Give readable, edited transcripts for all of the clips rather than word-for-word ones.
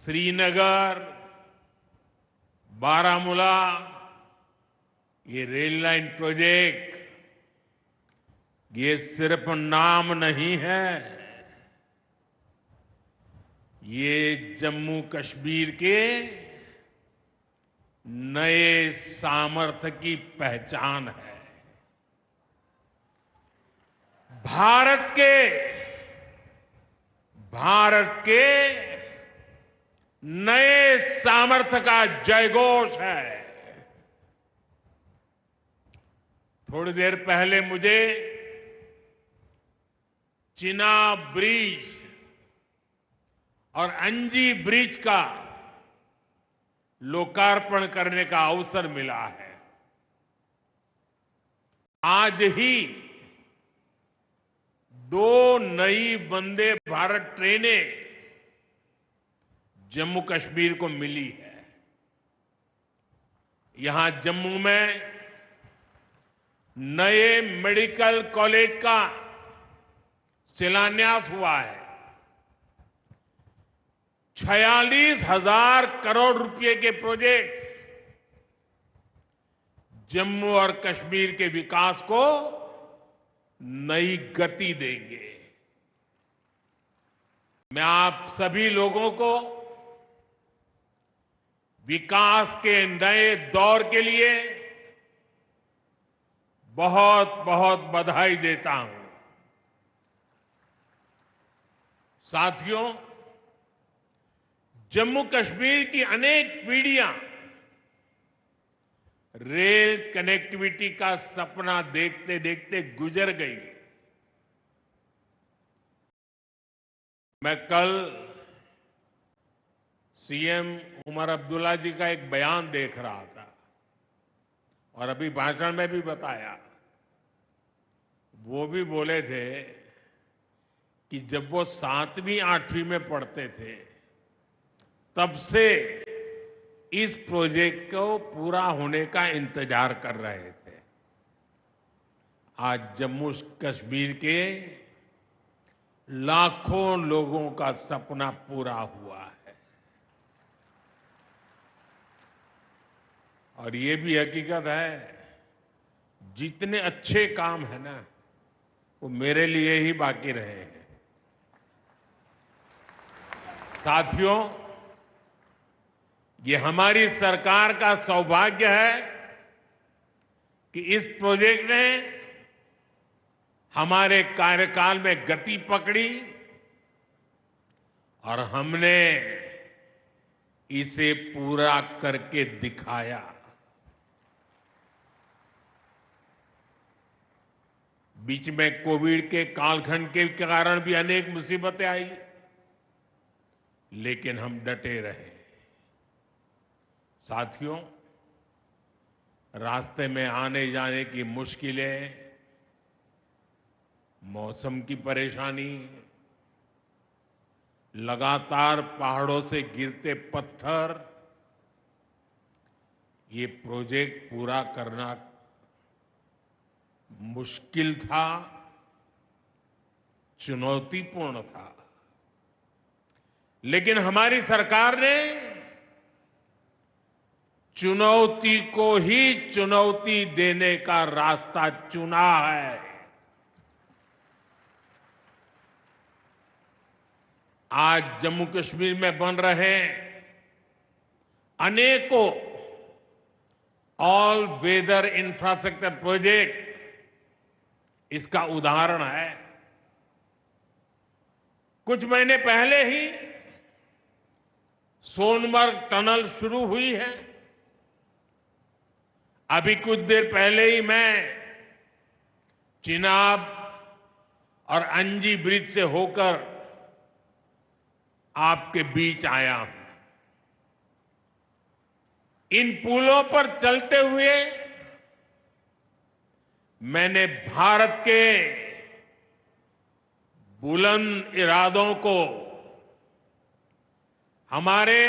श्रीनगर, बारामूला, ये rail line project ये सिर्फ नाम नहीं है, ये जम्मू कश्मीर के नए सामर्थ्य की पहचान है। भारत के नए सामर्थ्य का जयघोष है। थोड़ी देर पहले मुझे चिनाब ब्रिज और अंजी ब्रिज का लोकार्पण करने का अवसर मिला है। आज ही 2 नई वंदे भारत ट्रेनें जम्मू कश्मीर को मिली है। यहां जम्मू में नए मेडिकल कॉलेज का शिलान्यास हुआ है। 46,000 करोड़ रुपए के प्रोजेक्ट्स जम्मू और कश्मीर के विकास को नई गति देंगे। मैं आप सभी लोगों को विकास के नए दौर के लिए बहुत बहुत बधाई देता हूं। साथियों, जम्मू कश्मीर की अनेक पीढ़ियां रेल कनेक्टिविटी का सपना देखते देखते गुजर गई। मैं कल सीएम उमर अब्दुल्ला जी का एक बयान देख रहा था और अभी भाषण में भी बताया। वो भी बोले थे कि जब वो 7वीं 8वीं में पढ़ते थे तब से इस प्रोजेक्ट को पूरा होने का इंतजार कर रहे थे। आज जम्मू कश्मीर के लाखों लोगों का सपना पूरा हुआ है। और ये भी हकीकत है, जितने अच्छे काम है ना वो मेरे लिए ही बाकी रहे हैं। साथियों, ये हमारी सरकार का सौभाग्य है कि इस प्रोजेक्ट ने हमारे कार्यकाल में गति पकड़ी और हमने इसे पूरा करके दिखाया। बीच में कोविड के कालखंड के कारण भी अनेक मुसीबतें आई, लेकिन हम डटे रहे। साथियों, रास्ते में आने जाने की मुश्किलें, मौसम की परेशानी, लगातार पहाड़ों से गिरते पत्थर, ये प्रोजेक्ट पूरा करना मुश्किल था, चुनौतीपूर्ण था। लेकिन हमारी सरकार ने चुनौती को ही चुनौती देने का रास्ता चुना है। आज जम्मू कश्मीर में बन रहे अनेकों ऑल वेदर इंफ्रास्ट्रक्चर प्रोजेक्ट इसका उदाहरण है। कुछ महीने पहले ही सोनमर्ग टनल शुरू हुई है। अभी कुछ देर पहले ही मैं चिनाब और अंजी ब्रिज से होकर आपके बीच आया हूं। इन पुलों पर चलते हुए मैंने भारत के बुलंद इरादों को, हमारे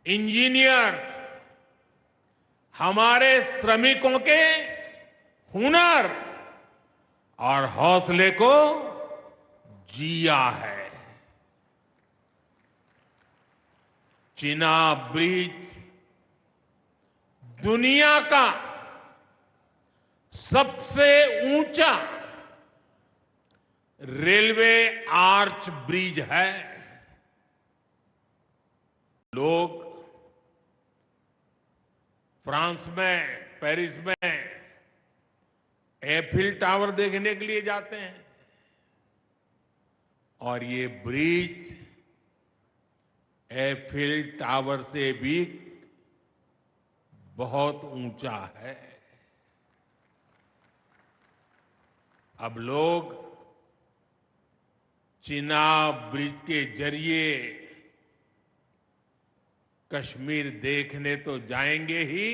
इंजीनियर्स, हमारे श्रमिकों के हुनर और हौसले को जिया है। चिनाब ब्रिज दुनिया का सबसे ऊंचा रेलवे आर्च ब्रिज है। लोग फ्रांस में, पेरिस में एफिल टावर देखने के लिए जाते हैं और ये ब्रिज एफिल टावर से भी बहुत ऊंचा है। अब लोग चिनाब ब्रिज के जरिए कश्मीर देखने तो जाएंगे ही,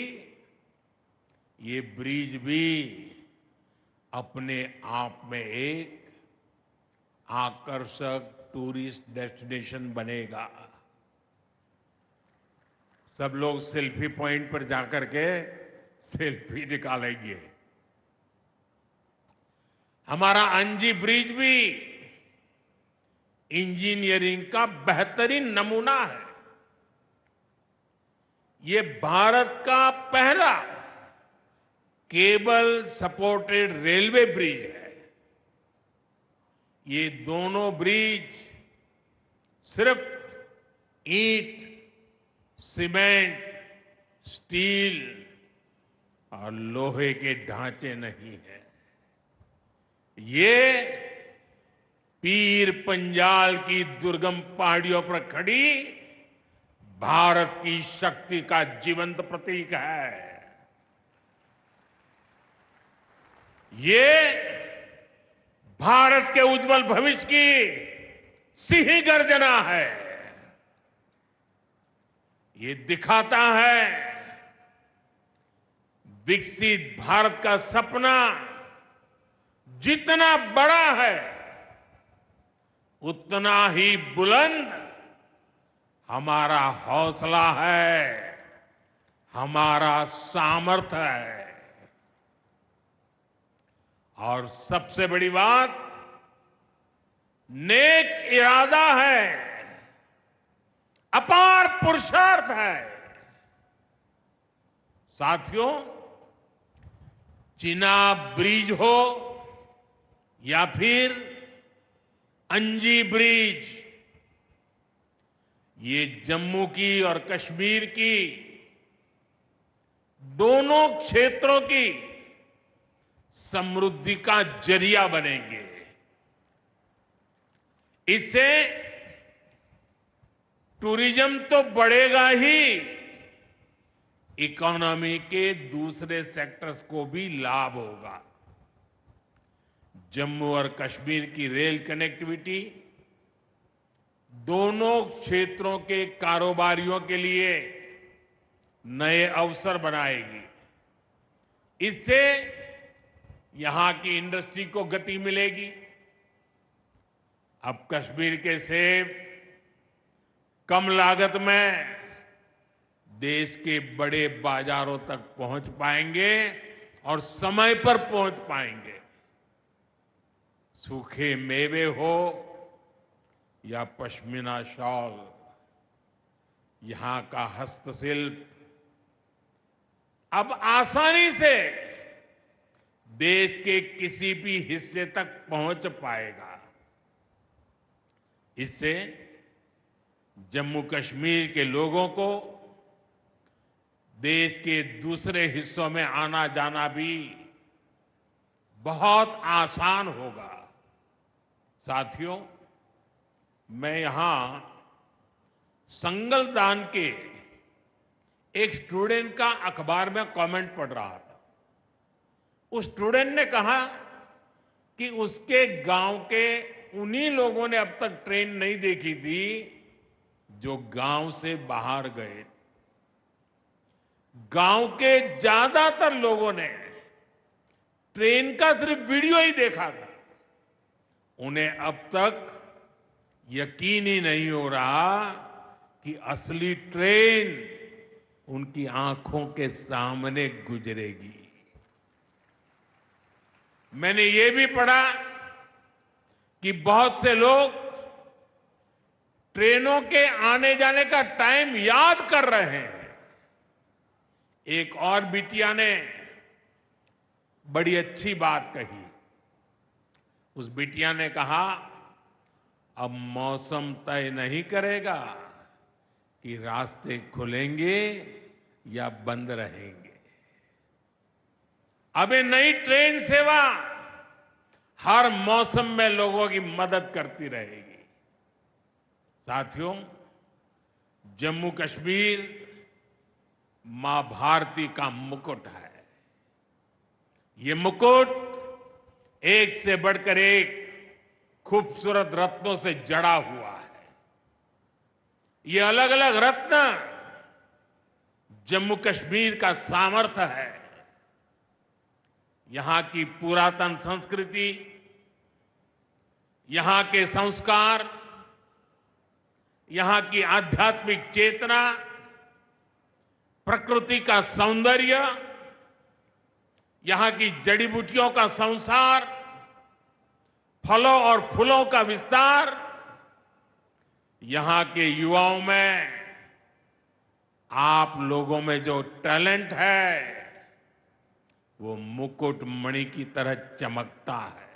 ये ब्रिज भी अपने आप में एक आकर्षक टूरिस्ट डेस्टिनेशन बनेगा। सब लोग सेल्फी पॉइंट पर जाकर के सेल्फी निकालेंगे। हमारा अंजी ब्रिज भी इंजीनियरिंग का बेहतरीन नमूना है। ये भारत का पहला केबल सपोर्टेड रेलवे ब्रिज है। ये दोनों ब्रिज सिर्फ ईंट, सीमेंट, स्टील और लोहे के ढांचे नहीं है। ये पीर पंजाल की दुर्गम पहाड़ियों पर खड़ी भारत की शक्ति का जीवंत प्रतीक है। ये भारत के उज्जवल भविष्य की सिंह गर्जना है। ये दिखाता है विकसित भारत का सपना जितना बड़ा है उतना ही बुलंद हमारा हौसला है, हमारा सामर्थ्य है। और सबसे बड़ी बात, नेक इरादा है, अपार पुरुषार्थ है। साथियों, चिनाब ब्रिज हो या फिर अंजी ब्रिज, ये जम्मू की और कश्मीर की दोनों क्षेत्रों की समृद्धि का जरिया बनेंगे। इससे टूरिज्म तो बढ़ेगा ही, इकोनॉमी के दूसरे सेक्टर्स को भी लाभ होगा। जम्मू और कश्मीर की रेल कनेक्टिविटी दोनों क्षेत्रों के कारोबारियों के लिए नए अवसर बनाएगी। इससे यहां की इंडस्ट्री को गति मिलेगी। अब कश्मीर के सेब कम लागत में देश के बड़े बाजारों तक पहुंच पाएंगे और समय पर पहुंच पाएंगे। सूखे मेवे हो या पश्मीना शॉल, यहां का हस्तशिल्प अब आसानी से देश के किसी भी हिस्से तक पहुंच पाएगा। इससे जम्मू कश्मीर के लोगों को देश के दूसरे हिस्सों में आना जाना भी बहुत आसान होगा। साथियों, मैं यहां संगलदान के एक स्टूडेंट का अखबार में कमेंट पढ़ रहा था। उस स्टूडेंट ने कहा कि उसके गांव के उन्हीं लोगों ने अब तक ट्रेन नहीं देखी थी जो गांव से बाहर गए। गांव के ज्यादातर लोगों ने ट्रेन का सिर्फ वीडियो ही देखा था। उन्हें अब तक यकीन ही नहीं हो रहा कि असली ट्रेन उनकी आंखों के सामने गुजरेगी। मैंने ये भी पढ़ा कि बहुत से लोग ट्रेनों के आने जाने का टाइम याद कर रहे हैं। एक और बिटिया ने बड़ी अच्छी बात कही। उस बिटिया ने कहा, अब मौसम तय नहीं करेगा कि रास्ते खुलेंगे या बंद रहेंगे। अब ये नई ट्रेन सेवा हर मौसम में लोगों की मदद करती रहेगी। साथियों, जम्मू कश्मीर मां भारती का मुकुट है। ये मुकुट एक से बढ़कर एक खूबसूरत रत्नों से जड़ा हुआ है। ये अलग अलग रत्न जम्मू कश्मीर का सामर्थ्य है। यहां की पुरातन संस्कृति, यहां के संस्कार, यहां की आध्यात्मिक चेतना, प्रकृति का सौंदर्य, यहां की जड़ी बूटियों का संसार, फलों और फूलों का विस्तार, यहां के युवाओं में, आप लोगों में जो टैलेंट है वो मुकुट मणि की तरह चमकता है।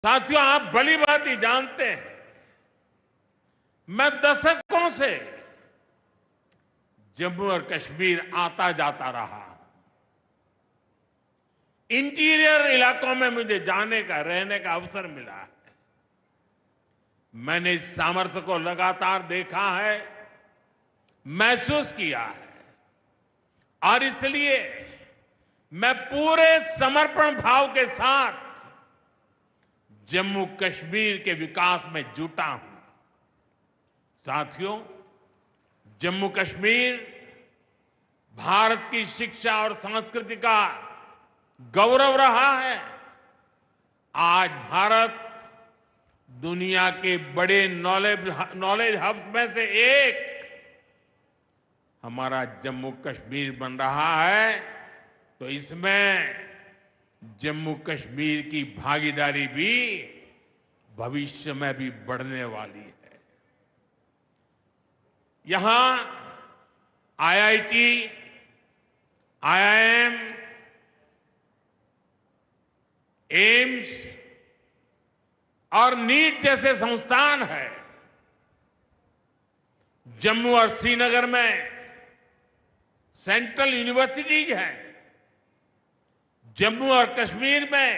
साथियों, आप भली बात ही जानते हैं, मैं दशकों से जम्मू और कश्मीर आता जाता रहा। इंटीरियर इलाकों में मुझे जाने का, रहने का अवसर मिला है। मैंने इस सामर्थ्य को लगातार देखा है, महसूस किया है, और इसलिए मैं पूरे समर्पण भाव के साथ जम्मू कश्मीर के विकास में जुटा हूं। साथियों, जम्मू कश्मीर भारत की शिक्षा और संस्कृति का गौरव रहा है। आज भारत दुनिया के बड़े नॉलेज हब में से एक हमारा जम्मू कश्मीर बन रहा है, तो इसमें जम्मू कश्मीर की भागीदारी भी भविष्य में भी बढ़ने वाली है। यहां आईआईटी, आईआईएम, एम्स और नीट जैसे संस्थान है। जम्मू और श्रीनगर में सेंट्रल यूनिवर्सिटीज हैं। जम्मू और कश्मीर में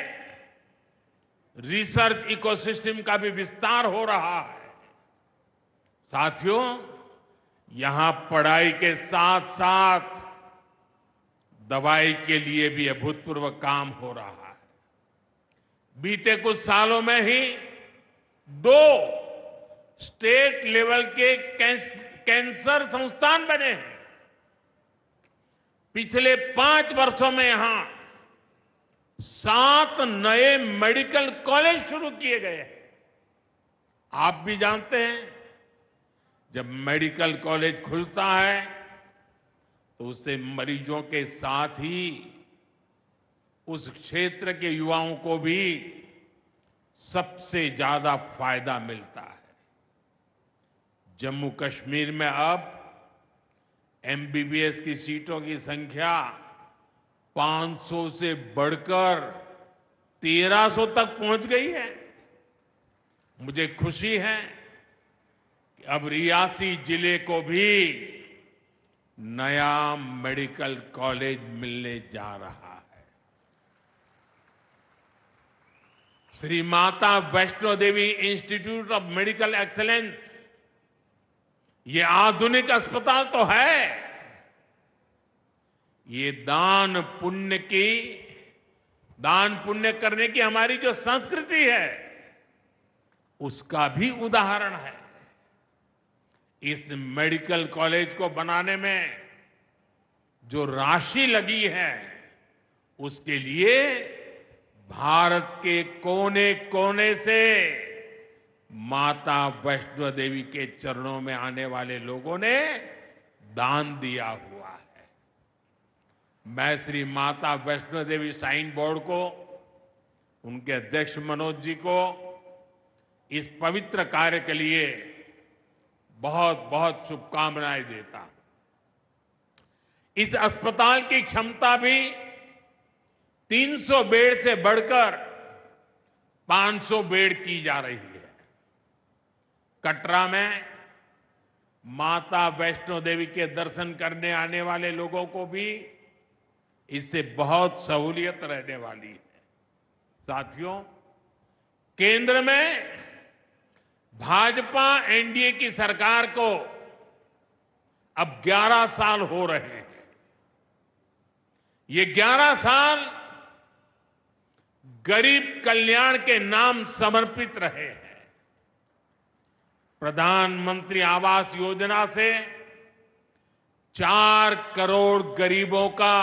रिसर्च इकोसिस्टम का भी विस्तार हो रहा है। साथियों, यहां पढ़ाई के साथ साथ दवाई के लिए भी अभूतपूर्व काम हो रहा है। बीते कुछ सालों में ही 2 स्टेट लेवल के कैंसर संस्थान बने हैं। पिछले 5 वर्षों में यहां 7 नए मेडिकल कॉलेज शुरू किए गए हैं। आप भी जानते हैं, जब मेडिकल कॉलेज खुलता है तो उससे मरीजों के साथ ही उस क्षेत्र के युवाओं को भी सबसे ज्यादा फायदा मिलता है। जम्मू कश्मीर में अब एमबीबीएस की सीटों की संख्या 500 से बढ़कर 1300 तक पहुंच गई है। मुझे खुशी है कि अब रियासी जिले को भी नया मेडिकल कॉलेज मिलने जा रहा है। Shri Mata Vaishno Devi institute of medical excellence, ये आधुनिक अस्पताल तो है, ये दान पुण्य करने की हमारी जो संस्कृति है उसका भी उदाहरण है। इस मेडिकल कॉलेज को बनाने में जो राशि लगी है उसके लिए भारत के कोने कोने से माता वैष्णो देवी के चरणों में आने वाले लोगों ने दान दिया हुआ है। मैं श्री माता वैष्णो देवी श्राइन बोर्ड को, उनके अध्यक्ष मनोज जी को इस पवित्र कार्य के लिए बहुत बहुत शुभकामनाएं देता हूं। इस अस्पताल की क्षमता भी 300 बेड से बढ़कर 500 बेड की जा रही है। कटरा में माता वैष्णो देवी के दर्शन करने आने वाले लोगों को भी इससे बहुत सहूलियत रहने वाली है। साथियों, केंद्र में भाजपा एनडीए की सरकार को अब 11 साल हो रहे हैं। ये 11 साल गरीब कल्याण के नाम समर्पित रहे हैं। प्रधानमंत्री आवास योजना से 4 करोड़ गरीबों का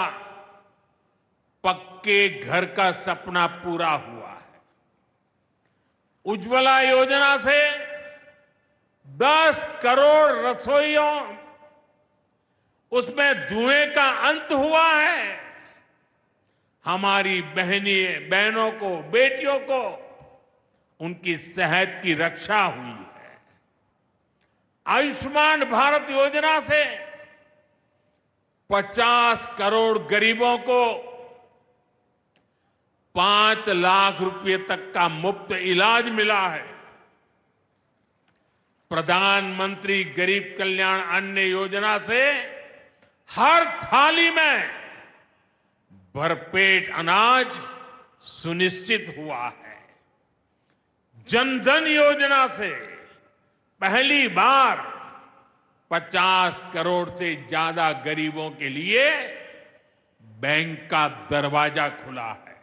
पक्के घर का सपना पूरा हुआ है। उज्ज्वला योजना से 10 करोड़ रसोइयों उसमें धुएं का अंत हुआ है। हमारी बहनों को, बेटियों को उनकी सेहत की रक्षा हुई है। आयुष्मान भारत योजना से 50 करोड़ गरीबों को 5 लाख रुपए तक का मुफ्त इलाज मिला है। प्रधानमंत्री गरीब कल्याण अन्न योजना से हर थाली में भरपेट अनाज सुनिश्चित हुआ है। जनधन योजना से पहली बार 50 करोड़ से ज्यादा गरीबों के लिए बैंक का दरवाजा खुला है।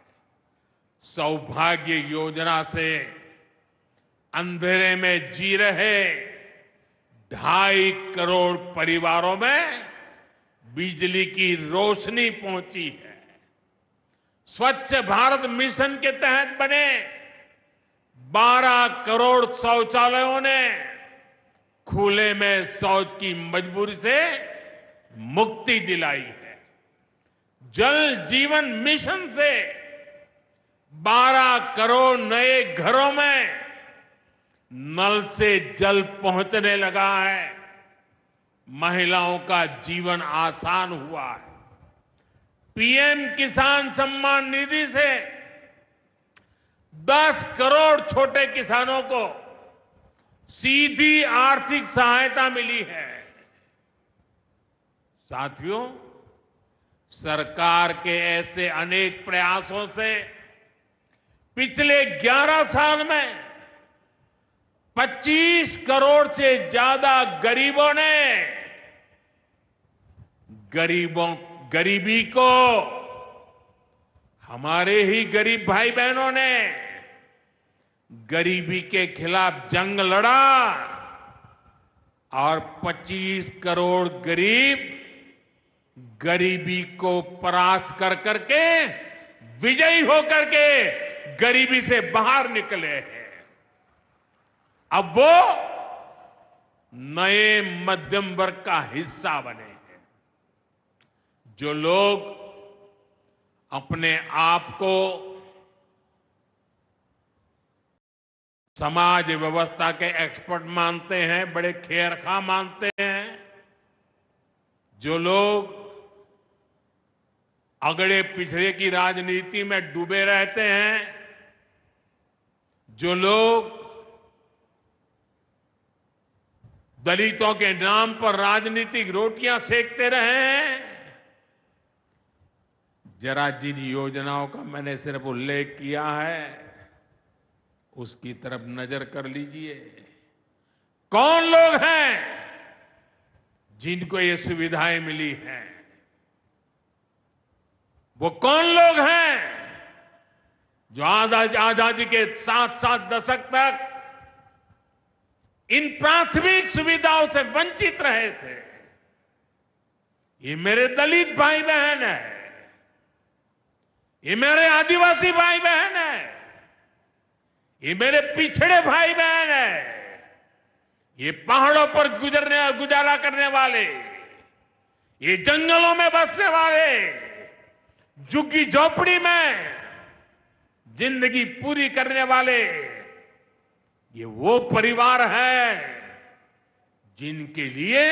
सौभाग्य योजना से अंधेरे में जी रहे 2.5 करोड़ परिवारों में बिजली की रोशनी पहुंची है। स्वच्छ भारत मिशन के तहत बने 12 करोड़ शौचालयों ने खुले में शौच की मजबूरी से मुक्ति दिलाई है। जल जीवन मिशन से 12 करोड़ नए घरों में नल से जल पहुंचने लगा है। महिलाओं का जीवन आसान हुआ है। पीएम किसान सम्मान निधि से 10 करोड़ छोटे किसानों को सीधी आर्थिक सहायता मिली है। साथियों, सरकार के ऐसे अनेक प्रयासों से पिछले 11 साल में 25 करोड़ से ज्यादा गरीबों ने गरीबी को, हमारे ही गरीब भाई बहनों ने गरीबी के खिलाफ जंग लड़ा और 25 करोड़ गरीब गरीबी को परास्त कर करके, विजयी होकर के गरीबी से बाहर निकले हैं। अब वो नए मध्यम वर्ग का हिस्सा बने हैं। जो लोग अपने आप को समाज व्यवस्था के एक्सपर्ट मानते हैं, बड़े खेरखा मानते हैं, जो लोग अगड़े पिछड़े की राजनीति में डूबे रहते हैं, जो लोग दलितों के नाम पर राजनीतिक रोटियां सेकते रहे हैं, जरा जिन योजनाओं का मैंने सिर्फ उल्लेख किया है उसकी तरफ नजर कर लीजिए। कौन लोग हैं जिनको ये सुविधाएं मिली हैं? वो कौन लोग हैं जो आजादी के 7 दशक तक इन प्राथमिक सुविधाओं से वंचित रहे थे? ये मेरे दलित भाई बहन है, ये मेरे आदिवासी भाई बहन है, ये मेरे पिछड़े भाई बहन है, ये पहाड़ों पर गुजारा करने वाले, ये जंगलों में बसने वाले, झुग्गी झोपड़ी में जिंदगी पूरी करने वाले, ये वो परिवार है जिनके लिए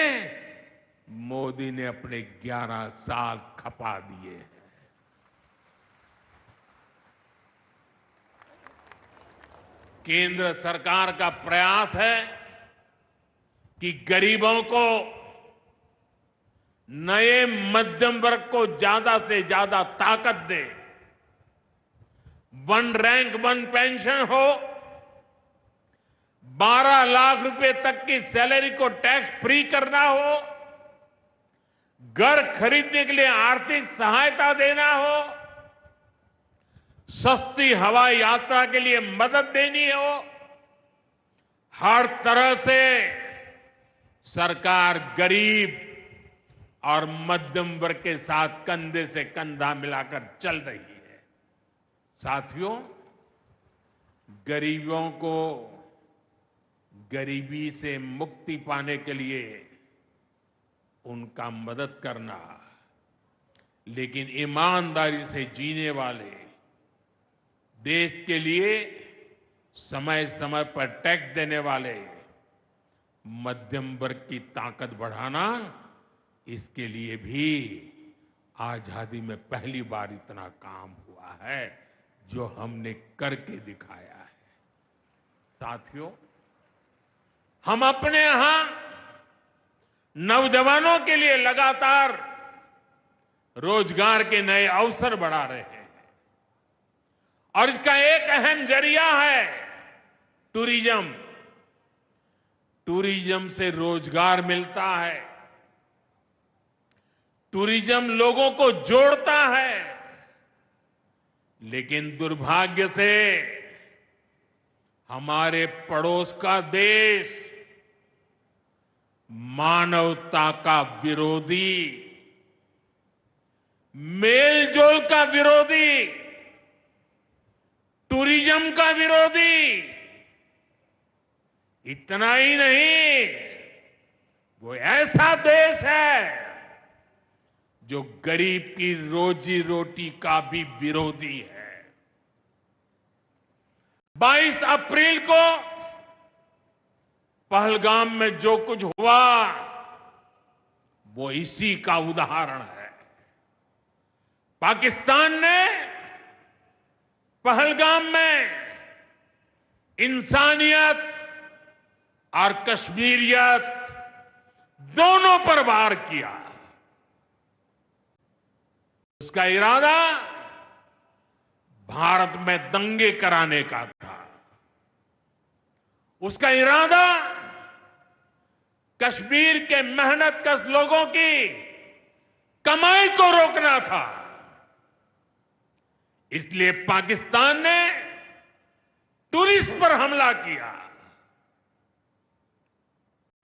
मोदी ने अपने 11 साल खपा दिए हैं। केंद्र सरकार का प्रयास है कि गरीबों को, नए मध्यम वर्ग को ज्यादा से ज्यादा ताकत दे। वन रैंक वन पेंशन हो, 12 लाख रुपए तक की सैलरी को टैक्स फ्री करना हो, घर खरीदने के लिए आर्थिक सहायता देना हो, सस्ती हवाई यात्रा के लिए मदद देनी हो, हर तरह से सरकार गरीब और मध्यम वर्ग के साथ कंधे से कंधा मिलाकर चल रही है। साथियों, गरीबों को गरीबी से मुक्ति पाने के लिए उनका मदद करना, लेकिन ईमानदारी से जीने वाले, देश के लिए समय समय पर टैक्स देने वाले मध्यम वर्ग की ताकत बढ़ाना, इसके लिए भी आजादी में पहली बार इतना काम हुआ है जो हमने करके दिखाया है। साथियों, हम अपने यहां नौजवानों के लिए लगातार रोजगार के नए अवसर बढ़ा रहे हैं और इसका एक अहम जरिया है टूरिज्म। टूरिज्म से रोजगार मिलता है, टूरिज्म लोगों को जोड़ता है, लेकिन दुर्भाग्य से हमारे पड़ोस का देश मानवता का विरोधी, मेलजोल का विरोधी, टूरिज्म का विरोधी, इतना ही नहीं, वो ऐसा देश है जो गरीब की रोजी रोटी का भी विरोधी है। 22 अप्रैल को पहलगाम में जो कुछ हुआ वो इसी का उदाहरण है। पाकिस्तान ने पहलगाम में इंसानियत और कश्मीरियत दोनों पर वार किया। उसका इरादा भारत में दंगे कराने का था। उसका इरादा कश्मीर के मेहनतकश लोगों की कमाई को रोकना था। इसलिए पाकिस्तान ने टूरिस्ट पर हमला किया।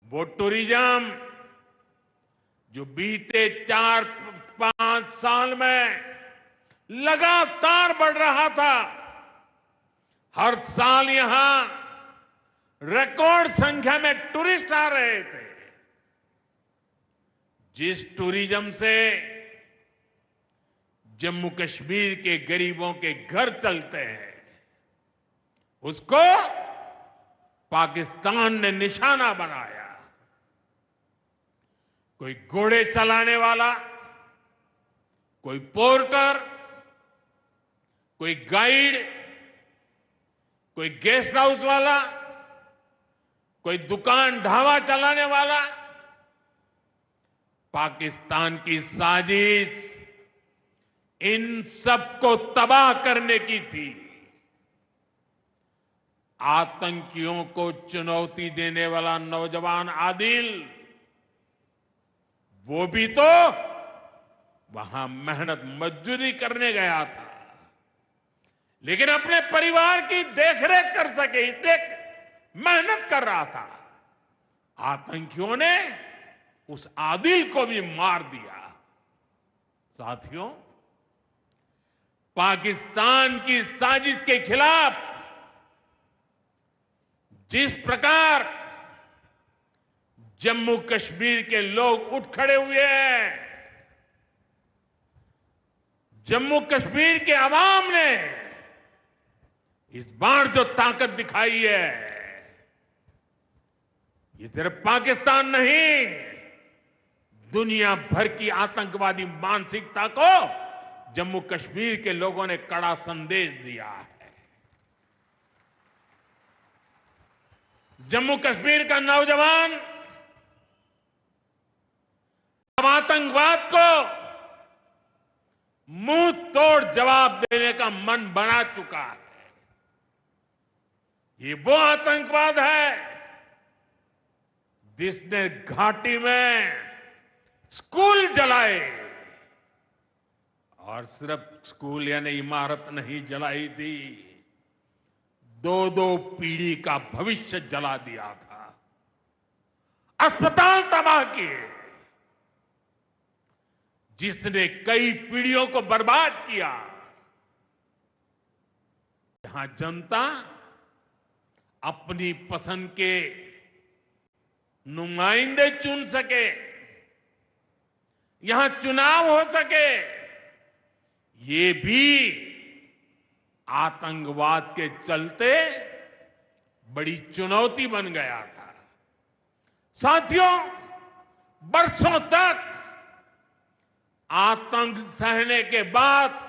वो टूरिज्म जो बीते 4-5 साल में लगातार बढ़ रहा था, हर साल यहां रिकॉर्ड संख्या में टूरिस्ट आ रहे थे। जिस टूरिज्म से जम्मू कश्मीर के गरीबों के घर चलते हैं, उसको पाकिस्तान ने निशाना बनाया। कोई घोड़े चलाने वाला, कोई पोर्टर, कोई गाइड, कोई गेस्ट हाउस वाला, कोई दुकान ढाबा चलाने वाला, पाकिस्तान की साजिश इन सबको तबाह करने की थी। आतंकियों को चुनौती देने वाला नौजवान आदिल, वो भी तो वहां मेहनत मजदूरी करने गया था, लेकिन अपने परिवार की देखरेख कर सके इसलिए मेहनत कर रहा था। आतंकियों ने उस आदिल को भी मार दिया। साथियों, पाकिस्तान की साजिश के खिलाफ जिस प्रकार जम्मू कश्मीर के लोग उठ खड़े हुए हैं, जम्मू कश्मीर के अवाम ने इस बार जो ताकत दिखाई है, ये सिर्फ पाकिस्तान नहीं, दुनिया भर की आतंकवादी मानसिकता को जम्मू कश्मीर के लोगों ने कड़ा संदेश दिया है। जम्मू कश्मीर का नौजवान अब आतंकवाद को मुंह तोड़ जवाब देने का मन बना चुका है। ये वो आतंकवाद है जिसने घाटी में स्कूल जलाए, और सिर्फ स्कूल यानी इमारत नहीं जलाई थी, दो दो पीढ़ी का भविष्य जला दिया था, अस्पताल तबाह किए, जिसने कई पीढ़ियों को बर्बाद किया। यहां जनता अपनी पसंद के नुमाइंदे चुन सके, यहां चुनाव हो सके, ये भी आतंकवाद के चलते बड़ी चुनौती बन गया था। साथियों, बरसों तक आतंक सहने के बाद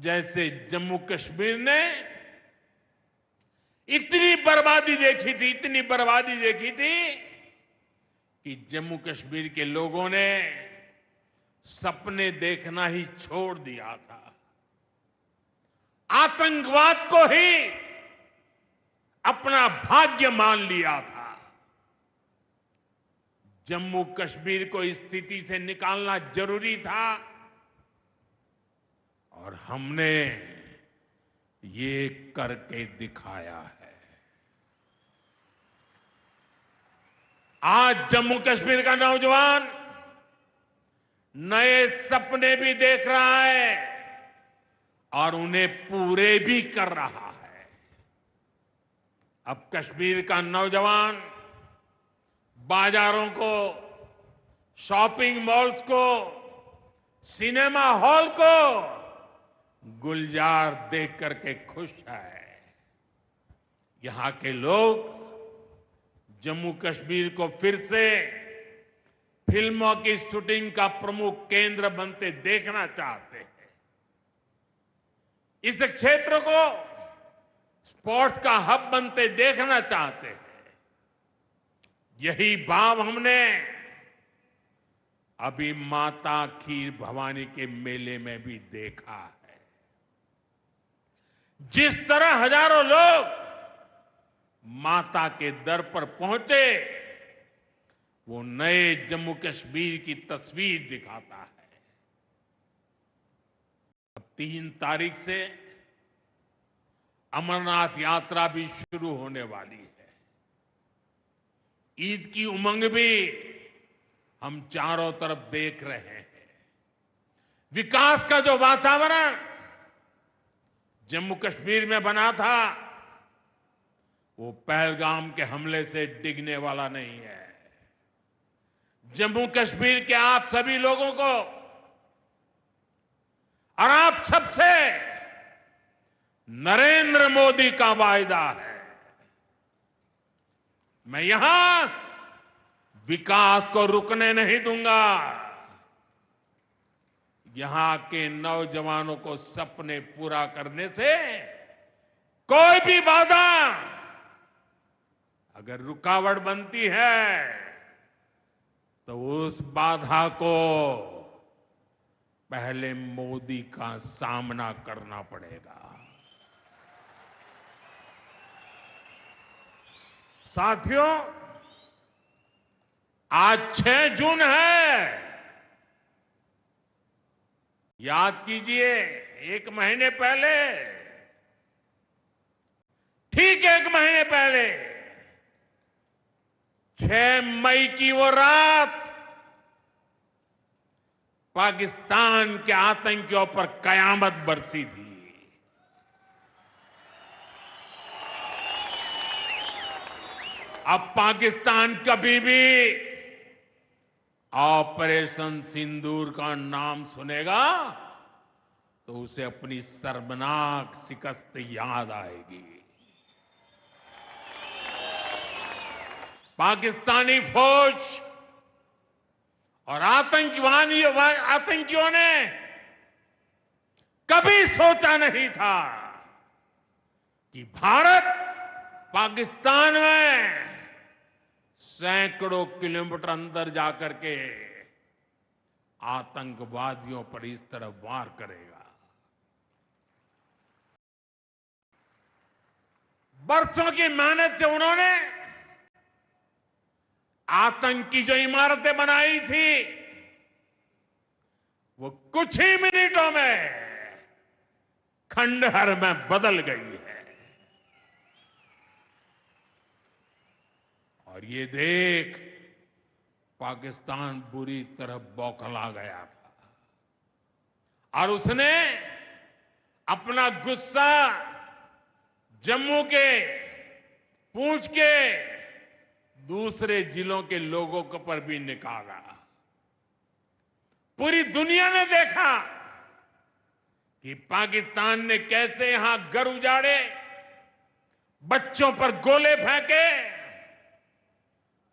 जैसे जम्मू कश्मीर ने इतनी बर्बादी देखी थी, इतनी बर्बादी देखी थी कि जम्मू कश्मीर के लोगों ने सपने देखना ही छोड़ दिया था। आतंकवाद को ही अपना भाग्य मान लिया था। जम्मू कश्मीर को इस स्थिति से निकालना जरूरी था, और हमने ये करके दिखाया है। आज जम्मू कश्मीर का नौजवान नए सपने भी देख रहा है और उन्हें पूरे भी कर रहा है। अब कश्मीर का नौजवान बाजारों को, शॉपिंग मॉल्स को, सिनेमा हॉल को गुलजार देख करके खुश है। यहां के लोग जम्मू कश्मीर को फिर से फिल्मों की शूटिंग का प्रमुख केंद्र बनते देखना चाहते हैं। इस क्षेत्र को स्पोर्ट्स का हब बनते देखना चाहते हैं। यही भाव हमने अभी माता खीर भवानी के मेले में भी देखा है। जिस तरह हजारों लोग माता के दर पर पहुंचे, वो नए जम्मू कश्मीर की तस्वीर दिखाता है। अब 3 तारीख से अमरनाथ यात्रा भी शुरू होने वाली है। ईद की उमंग भी हम चारों तरफ देख रहे हैं। विकास का जो वातावरण जम्मू कश्मीर में बना था, वो पहलगाम के हमले से डिगने वाला नहीं है। जम्मू कश्मीर के आप सभी लोगों को और आप सबसे नरेंद्र मोदी का वायदा है। मैं यहां विकास को रुकने नहीं दूंगा। यहां के नौजवानों को सपने पूरा करने से कोई भी बाधा अगर रुकावट बनती है, तो उस बाधा को पहले मोदी का सामना करना पड़ेगा। साथियों, आज 6 जून है। याद कीजिए, 1 महीने पहले, ठीक 1 महीने पहले 6 मई की वो रात पाकिस्तान के आतंकियों पर कयामत बरसी थी। अब पाकिस्तान कभी भी ऑपरेशन सिंदूर का नाम सुनेगा तो उसे अपनी शर्मनाक शिकस्त याद आएगी। पाकिस्तानी फौज और आतंकियों ने कभी सोचा नहीं था कि भारत पाकिस्तान में सैकड़ों किलोमीटर अंदर जाकर के आतंकवादियों पर इस तरह वार करेगा। बरसों की मेहनत से उन्होंने आतंक की जो इमारतें बनाई थी वो कुछ ही मिनटों में खंडहर में बदल गई है। और ये देख पाकिस्तान बुरी तरह बौखला गया था और उसने अपना गुस्सा जम्मू के पूंछ के दूसरे जिलों के लोगों के पर भी निकाला। पूरी दुनिया ने देखा कि पाकिस्तान ने कैसे यहां घर उजाड़े, बच्चों पर गोले फेंके,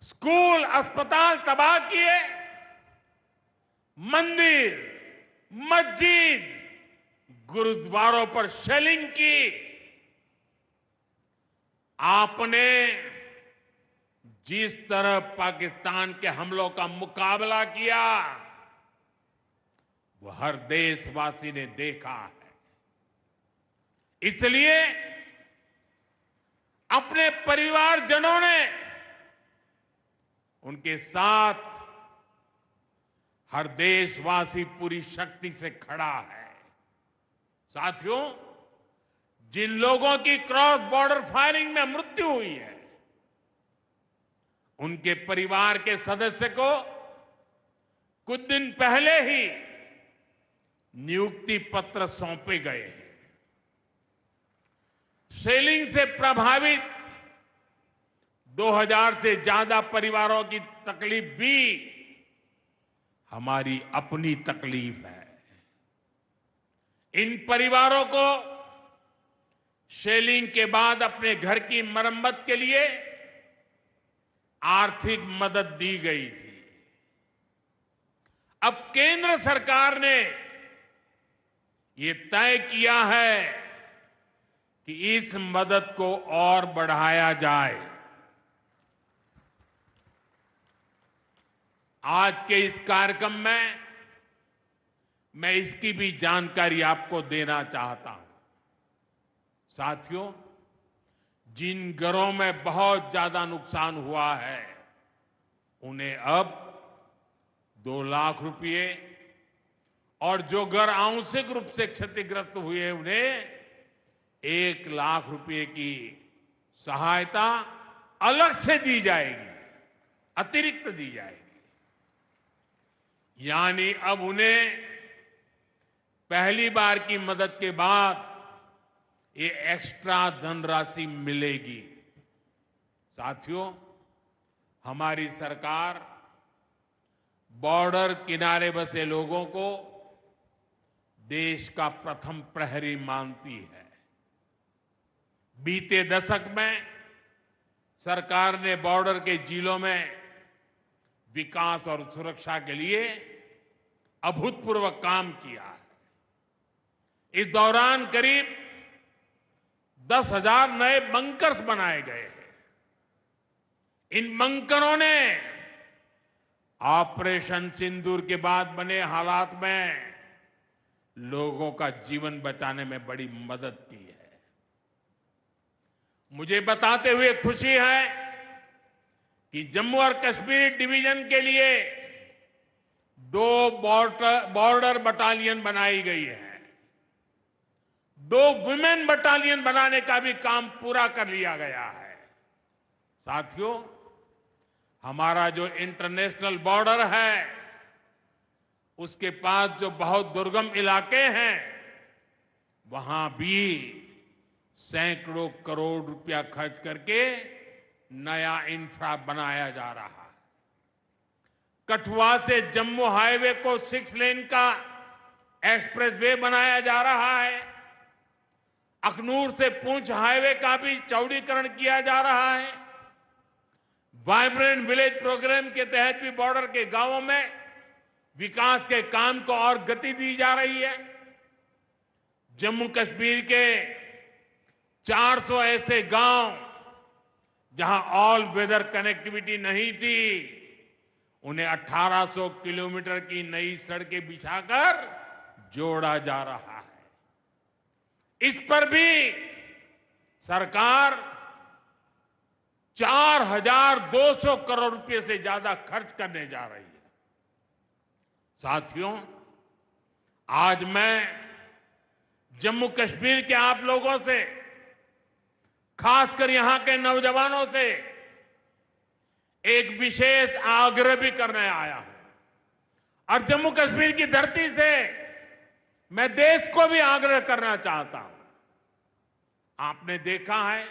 स्कूल अस्पताल तबाह किए, मंदिर मस्जिद गुरुद्वारों पर शेलिंग की। आपने जिस तरह पाकिस्तान के हमलों का मुकाबला किया वो हर देशवासी ने देखा है। इसलिए अपने परिवारजनों ने उनके साथ हर देशवासी पूरी शक्ति से खड़ा है। साथियों, जिन लोगों की क्रॉस बॉर्डर फायरिंग में मृत्यु हुई है उनके परिवार के सदस्य को कुछ दिन पहले ही नियुक्ति पत्र सौंपे गए हैं। शेलिंग से प्रभावित 2000 से ज्यादा परिवारों की तकलीफ भी हमारी अपनी तकलीफ है। इन परिवारों को शेलिंग के बाद अपने घर की मरम्मत के लिए आर्थिक मदद दी गई थी। अब केंद्र सरकार ने ये तय किया है कि इस मदद को और बढ़ाया जाए। आज के इस कार्यक्रम में मैं इसकी भी जानकारी आपको देना चाहता हूं। साथियों, जिन घरों में बहुत ज्यादा नुकसान हुआ है उन्हें अब 2 लाख रुपए और जो घर आंशिक रूप से क्षतिग्रस्त हुए उन्हें 1 लाख रुपए की सहायता अलग से दी जाएगी, अतिरिक्त दी जाएगी। यानी अब उन्हें पहली बार की मदद के बाद ये एक्स्ट्रा धनराशि मिलेगी। साथियों, हमारी सरकार बॉर्डर किनारे बसे लोगों को देश का प्रथम प्रहरी मानती है। बीते दशक में सरकार ने बॉर्डर के जिलों में विकास और सुरक्षा के लिए अभूतपूर्व काम किया है। इस दौरान करीब 10,000 नए बंकर्स बनाए गए हैं। इन बंकरों ने ऑपरेशन सिंदूर के बाद बने हालात में लोगों का जीवन बचाने में बड़ी मदद की है। मुझे बताते हुए खुशी है कि जम्मू और कश्मीर डिवीजन के लिए 2 बॉर्डर बटालियन बनाई गई है। 2 वुमेन बटालियन बनाने का भी काम पूरा कर लिया गया है। साथियों, हमारा जो इंटरनेशनल बॉर्डर है उसके पास जो बहुत दुर्गम इलाके हैं वहां भी सैकड़ों करोड़ रुपया खर्च करके नया इंफ्रा बनाया जा रहा है। कठुआ से जम्मू हाईवे को 6 लेन का एक्सप्रेसवे बनाया जा रहा है। अखनूर से पुंछ हाईवे का भी चौड़ीकरण किया जा रहा है। वाइब्रेंट विलेज प्रोग्राम के तहत भी बॉर्डर के गांवों में विकास के काम को और गति दी जा रही है। जम्मू कश्मीर के 400 ऐसे गांव जहां ऑल वेदर कनेक्टिविटी नहीं थी, उन्हें 1800 किलोमीटर की नई सड़कें बिछाकर जोड़ा जा रहा है। इस पर भी सरकार 4200 करोड़ रुपए से ज्यादा खर्च करने जा रही है। साथियों, आज मैं जम्मू कश्मीर के आप लोगों से, खासकर यहां के नौजवानों से एक विशेष आग्रह भी करने आया हूं और जम्मू कश्मीर की धरती से मैं देश को भी आग्रह करना चाहता हूं। आपने देखा है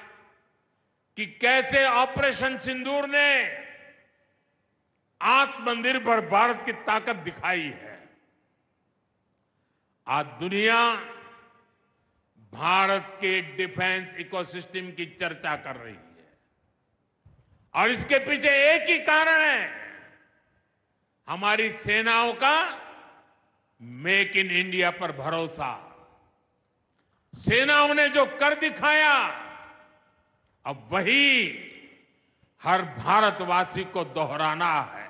कि कैसे ऑपरेशन सिंदूर ने आत्मनिर्भर भारत की ताकत दिखाई है। आज दुनिया भारत के डिफेंस इकोसिस्टम की चर्चा कर रही है और इसके पीछे एक ही कारण है, हमारी सेनाओं का मेक इन इंडिया पर भरोसा। सेनाओं ने जो कर दिखाया, अब वही हर भारतवासी को दोहराना है।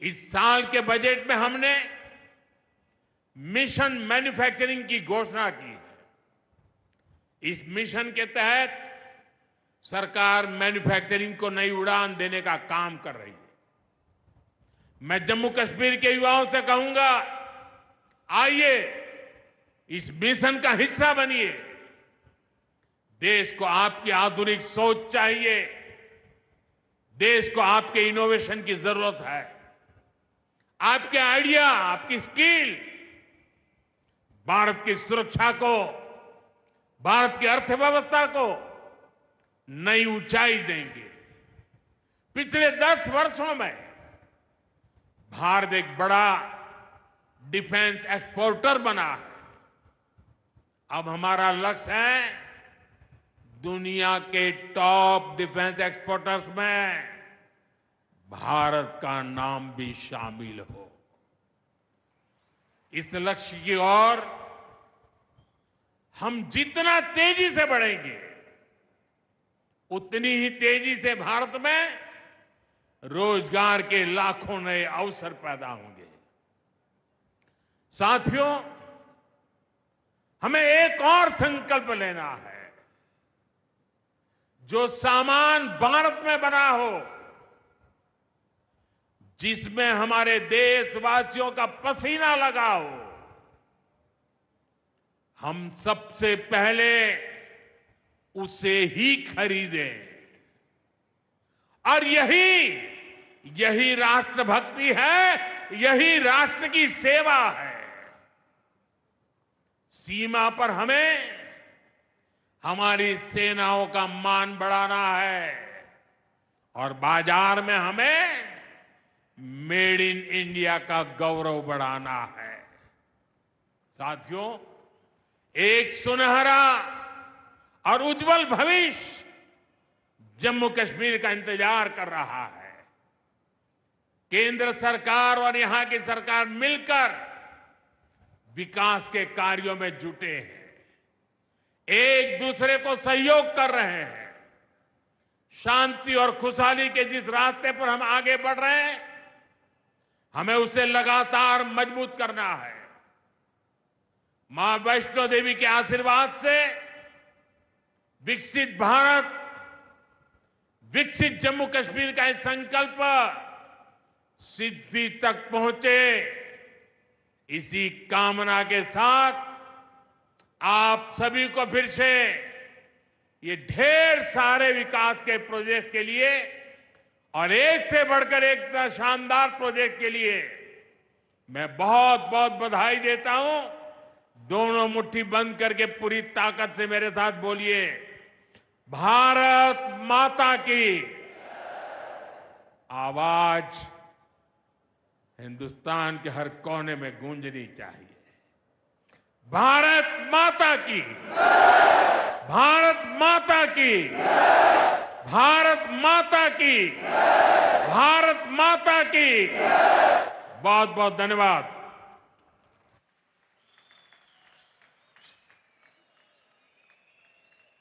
इस साल के बजट में हमने मिशन मैन्युफैक्चरिंग की घोषणा की है। इस मिशन के तहत सरकार मैन्युफैक्चरिंग को नई उड़ान देने का काम कर रही है। मैं जम्मू कश्मीर के युवाओं से कहूंगा, आइए इस मिशन का हिस्सा बनिए। देश को आपकी आधुनिक सोच चाहिए, देश को आपके इनोवेशन की जरूरत है। आपके आइडिया, आपकी स्किल भारत की सुरक्षा को, भारत की अर्थव्यवस्था को नई ऊंचाई देंगे। पिछले 10 वर्षों में भारत एक बड़ा डिफेंस एक्सपोर्टर बना है। अब हमारा लक्ष्य है दुनिया के टॉप डिफेंस एक्सपोर्टर्स में भारत का नाम भी शामिल हो। इस लक्ष्य की ओर हम जितना तेजी से बढ़ेंगे, उतनी ही तेजी से भारत में रोजगार के लाखों नए अवसर पैदा होंगे। साथियों, हमें एक और संकल्प लेना है। जो सामान भारत में बना हो, जिसमें हमारे देशवासियों का पसीना लगा हो, हम सबसे पहले उसे ही खरीदें। और यही राष्ट्रभक्ति है, यही राष्ट्र की सेवा है। सीमा पर हमें हमारी सेनाओं का मान बढ़ाना है और बाजार में हमें मेड इन इंडिया का गौरव बढ़ाना है। साथियों, एक सुनहरा और उज्जवल भविष्य जम्मू कश्मीर का इंतजार कर रहा है। केंद्र सरकार और यहां की सरकार मिलकर विकास के कार्यों में जुटे हैं, एक दूसरे को सहयोग कर रहे हैं। शांति और खुशहाली के जिस रास्ते पर हम आगे बढ़ रहे हैं, हमें उसे लगातार मजबूत करना है। मां वैष्णो देवी के आशीर्वाद से विकसित भारत, विकसित जम्मू कश्मीर का यह संकल्प सिद्धि तक पहुंचे, इसी कामना के साथ आप सभी को फिर से ये ढेर सारे विकास के प्रोजेक्ट के लिए और एक से बढ़कर एक शानदार प्रोजेक्ट के लिए मैं बहुत बहुत बधाई देता हूं। दोनों मुट्ठी बंद करके पूरी ताकत से मेरे साथ बोलिए, भारत माता की। आवाज हिंदुस्तान के हर कोने में गूंजनी चाहिए। भारत माता की, भारत माता की, भारत माता की, भारत माता की। बहुत बहुत धन्यवाद।